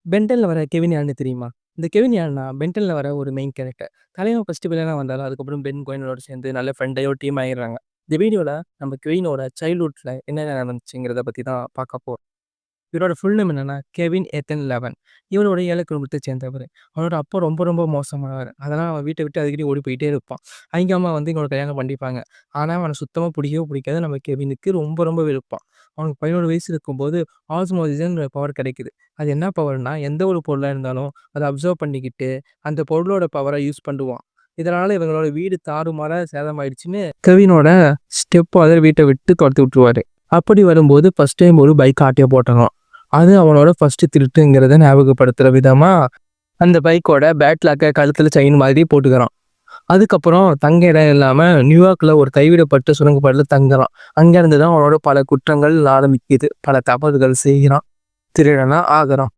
பென்டென்ல வர கெவின் யாருன்னு தெரியுமா? இந்த கெவின் யாருன்னா, பென்டென்ல வர ஒரு மெயின் கேரக்டர். தலைவன் ஃபர்ஸ்ட்டு வில்லனா வந்தாலும், அதுக்கப்புறம் பென் குயினோட சேர்ந்து நல்ல ஃப்ரெண்டாயி ஒரு டீம் ஆயிடுறாங்க. இந்த வீடியோல நம்ம கெவினோட சைல்ட்ஹுட்ல என்னென்ன நடந்துச்சுங்கிறத பத்தி தான் பார்க்க போறோம். இவரோட ஃபுல் நேம் என்னன்னா, கெவின் ஏத்தன் லெவன். இவரு ஒரு ஏழை குடும்பத்த சேர்ந்தவரு. அவனோட அப்பா ரொம்ப ரொம்ப மோசமானவரு. அதனால அவன் வீட்ட விட்டு அடிக்கடி ஓடி போயிட்டே இருப்பான். அவிங்க அம்மா வந்து இவன கல்யாணம் பண்ணிப்பாங்க. ஆனா, அவன சுத்தமா பிடிக்கவே பிடிக்காது. நம்ம கெவினுக்கு ரொம்ப ரொம்ப வெறுப்பான். அவனுக்கு 17 வயசு இருக்கும்போது ஆஸ்மோசிஸ்ங்கிற பவர் கிடைக்குது. அது என்ன பவர்னா, எந்த ஒரு பொருளா இருந்தாலும் அத அப்சர்வ் பண்ணிக்கிட்டு, அந்த பொருளோட பவர யூஸ் பண்ணுவான். இதனால இவங்களோட வீடு தாறுமாறா சேதமாயிடுச்சுன்னு, கெவினோட ஸ்டெப் ஃபாதர் வீட்ட விட்டு தொரத்தி விட்டுருவாரு. அப்படி வரும்போது ஃபர்ஸ்ட் டைம் ஒரு பைக் ஆட்டய போட்டானாம். அது அவனோட ஃபர்ஸ்ட் திருட்டுங்கிறத ஞாபகப்படுத்துற விதமா, அந்த பைக்கோட பேட்லாக்க கழுத்துல செயின் மாதிரி போட்டுக்கிறான். அதுக்கப்புறம் தங்க இடம் இல்லாம நியூயார்க்ல ஒரு கைவிடப்பட்ட சுரங்கப்பாதையில தங்குறான். அங்க இருந்து தான் அவனோட பல குற்றங்கள் ஆரம்பிக்குது. பல தவறுகள் செய்கிறான். திருடனா ஆகுறான்.